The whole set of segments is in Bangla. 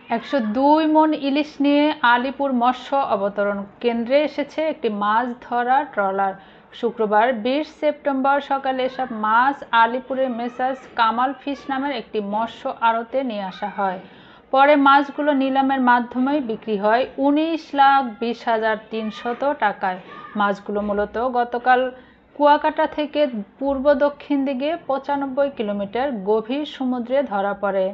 ১০২ মন ইলিশ নিয়ে আলিপুর মৎস্য অবতরণ কেন্দ্রে এসেছে একটি মাছ ধরা ট্রলার। শুক্রবার ২০ সেপ্টেম্বর সকালে এসব মাছ আলিপুরের মেসার্স কামাল ফিশ নামের একটি মৎস্য আড়তে নিয়ে আসা হয়। পরে মাছগুলো নিলামের মাধ্যমে বিক্রি হয় ১৯,২০,৩০০ টাকায়। মাছগুলো মূলত গতকাল কুয়াকাটা থেকে পূর্ব দক্ষিণ দিকে ৯৫ কিলোমিটার গভীর সমুদ্রে ধরা পড়ে।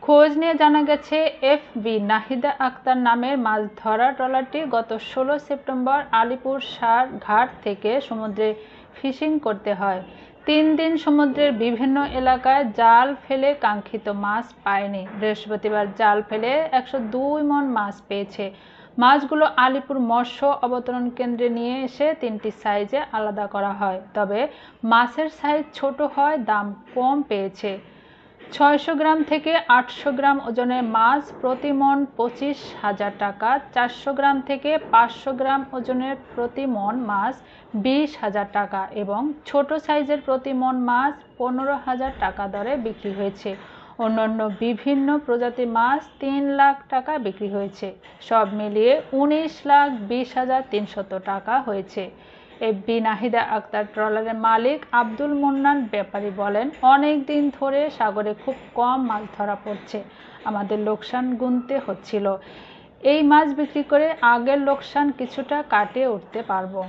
খোঁজ নিয়ে জানা গেছে, এফবি নাহিদা আক্তার নামের মাছ ধরা ট্রলারটি গত ১৬ সেপ্টেম্বর আলিপুর সার ঘাট থেকে সমুদ্রে ফিশিং করতে হয়। ৩ দিন সমুদ্রের বিভিন্ন এলাকায় জাল ফেলে কাঙ্ক্ষিত মাছ পায়নি। বৃহস্পতিবার জাল ফেলে ১০২ মন মাছ পেয়েছে। মাছগুলো আলিপুর মৎস্য অবতরণ কেন্দ্রে নিয়ে এসে ৩টি সাইজে আলাদা করা হয়। তবে মাছের সাইজ ছোট হয় দাম কম পেয়েছে। ৬০০ গ্রাম থেকে ৮০০ গ্রাম ওজনের মাছ প্রতি মন ২৫,০০০ টাকা, ৪০০ গ্রাম থেকে ৫০০ গ্রাম ওজনের প্রতি মন মাছ ২০,০০০ টাকা এবং ছোট সাইজের প্রতি মন মাছ ১৫,০০০ টাকা দরে বিক্রি হয়েছে। অন্যান্য বিভিন্ন প্রজাতির মাছ ৩ লাখ টাকা বিক্রি হয়েছে। সব মিলিয়ে ১৯,২০,৩০০ টাকা হয়েছে। এফবি নাহিদা আক্তার ট্রলারের মালিক আব্দুল মন্নান ব্যাপারী বলেন, অনেক দিন ধরে সাগরে খুব কম মাছ ধরা পড়ছে। আমাদের লোকসান গুনতে হচ্ছিল। এই মাছ বিক্রি করে আগের লোকসান কিছুটা কাটিয়ে উঠতে পারব।